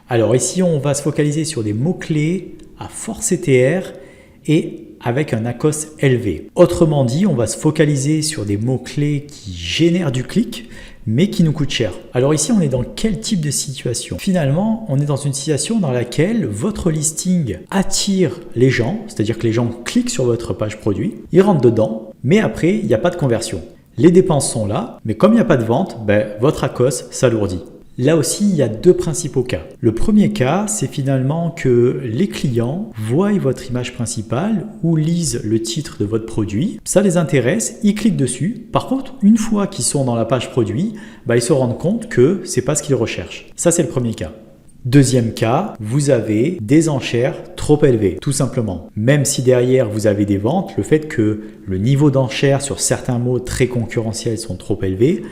Alors ici, on va se focaliser sur des mots-clés à fort CTR et avec un ACoS élevé. Autrement dit, on va se focaliser sur des mots-clés qui génèrent du clic, mais qui nous coûtent cher. Alors ici, on est dans quel type de situation? Finalement, on est dans une situation dans laquelle votre listing attire les gens, c'est-à-dire que les gens cliquent sur votre page produit, ils rentrent dedans, mais après, il n'y a pas de conversion. Les dépenses sont là, mais comme il n'y a pas de vente, votre ACoS s'alourdit. Là aussi, il y a deux principaux cas. Le premier cas, c'est finalement que les clients voient votre image principale ou lisent le titre de votre produit. Ça les intéresse, ils cliquent dessus. Par contre, une fois qu'ils sont dans la page produit, ils se rendent compte que ce n'est pas ce qu'ils recherchent. Ça, c'est le premier cas. Deuxième cas, vous avez des enchères trop élevées, tout simplement. Même si derrière vous avez des ventes, le fait que le niveau d'enchères sur certains mots très concurrentiels sont trop élevés,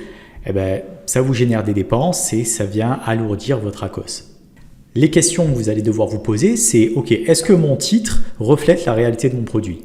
ça vous génère des dépenses et ça vient alourdir votre ACoS. Les questions que vous allez devoir vous poser, c'est ok, est-ce que mon titre reflète la réalité de mon produit?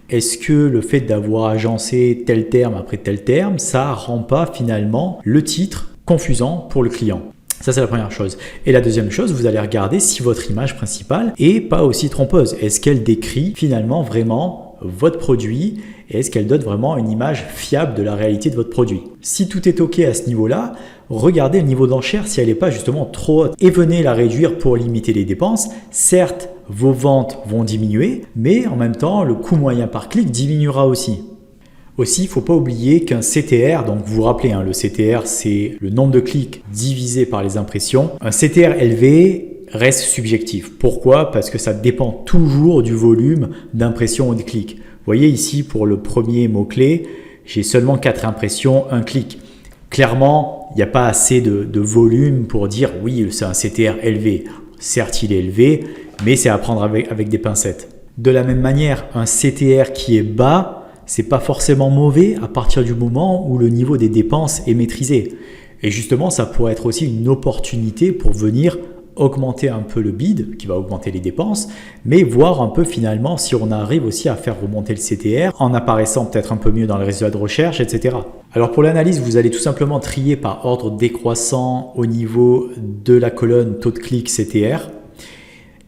Est-ce que le fait d'avoir agencé tel terme après tel terme, ça rend pas finalement le titre confusant pour le client? Ça, c'est la première chose. Et la deuxième chose, vous allez regarder si votre image principale est pas aussi trompeuse. Est-ce qu'elle décrit finalement vraiment votre produit et est-ce qu'elle donne vraiment une image fiable de la réalité de votre produit? Si tout est OK à ce niveau-là, regardez le niveau d'enchère si elle n'est pas justement trop haute et venez la réduire pour limiter les dépenses. Certes, vos ventes vont diminuer, mais en même temps, le coût moyen par clic diminuera aussi. Aussi, il ne faut pas oublier qu'un CTR, donc vous vous rappelez, le CTR, c'est le nombre de clics divisé par les impressions. Un CTR élevé reste subjectif. Pourquoi? Parce que ça dépend toujours du volume d'impressions ou de clics. Vous voyez ici, pour le premier mot-clé, j'ai seulement 4 impressions, 1 clic. Clairement, il n'y a pas assez de volume pour dire oui, c'est un CTR élevé. Certes, il est élevé, mais c'est à prendre avec des pincettes. De la même manière, un CTR qui est bas, c'est pas forcément mauvais à partir du moment où le niveau des dépenses est maîtrisé. Et justement, ça pourrait être aussi une opportunité pour venir augmenter un peu le bid, qui va augmenter les dépenses, mais voir un peu finalement si on arrive aussi à faire remonter le CTR en apparaissant peut-être un peu mieux dans les résultats de recherche, etc. Alors pour l'analyse, vous allez tout simplement trier par ordre décroissant au niveau de la colonne taux de clic CTR.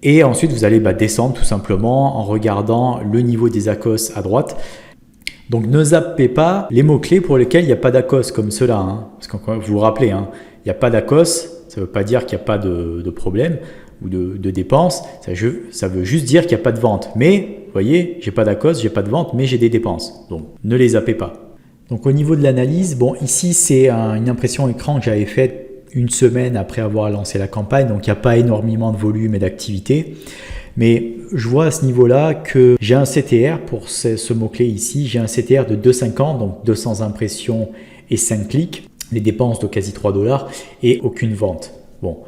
Et ensuite, vous allez descendre tout simplement en regardant le niveau des ACoS à droite. Donc ne zappez pas les mots-clés pour lesquels il n'y a pas d'ACoS comme cela. Parce que vous vous rappelez, il n'y a pas d'ACoS, ça ne veut pas dire qu'il n'y a pas de problème ou de dépenses. Ça veut juste dire qu'il n'y a pas de vente. Mais, vous voyez, j'ai pas d'ACoS, j'ai pas de vente, mais j'ai des dépenses. Donc ne les zappez pas. Donc au niveau de l'analyse, ici c'est une impression écran que j'avais faite une semaine après avoir lancé la campagne. Donc il n'y a pas énormément de volume et d'activité. Mais je vois à ce niveau-là que j'ai un CTR pour ce mot-clé ici. J'ai un CTR de 2,50, donc 200 impressions et 5 clics. Les dépenses de quasi 3 $ et aucune vente. Bon,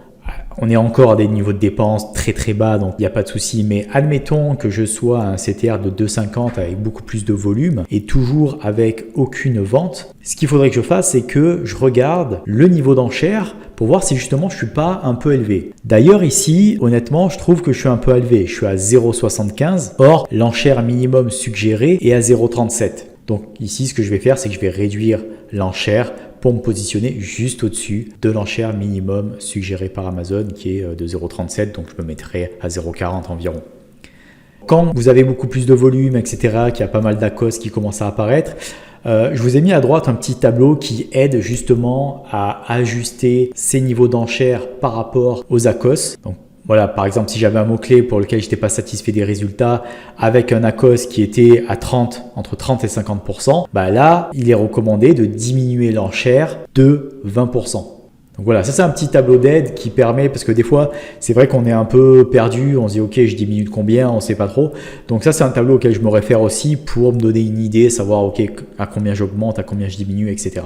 on est encore à des niveaux de dépenses très très bas, donc il n'y a pas de souci. Mais admettons que je sois à un CTR de 2,50 avec beaucoup plus de volume et toujours avec aucune vente. Ce qu'il faudrait que je fasse, c'est que je regarde le niveau d'enchère pour voir si justement je ne suis pas un peu élevé. D'ailleurs ici, honnêtement, je trouve que je suis un peu élevé. Je suis à 0,75. Or, l'enchère minimum suggérée est à 0,37. Donc ici, ce que je vais faire, c'est que je vais réduire l'enchère pour me positionner juste au-dessus de l'enchère minimum suggérée par Amazon qui est de 0,37. Donc je me mettrai à 0,40 environ. Quand vous avez beaucoup plus de volume, etc., qu'il y a pas mal d'ACoS qui commencent à apparaître, je vous ai mis à droite un petit tableau qui aide justement à ajuster ces niveaux d'enchères par rapport aux ACoS. Donc voilà, par exemple, si j'avais un mot-clé pour lequel je n'étais pas satisfait des résultats avec un ACoS qui était à entre 30 et 50%, là, il est recommandé de diminuer l'enchère de 20%. Donc voilà, ça c'est un petit tableau d'aide qui permet, parce que des fois, c'est vrai qu'on est un peu perdu, on se dit ok, je diminue de combien, on ne sait pas trop. Donc ça c'est un tableau auquel je me réfère aussi pour me donner une idée, savoir ok, à combien j'augmente, à combien je diminue, etc.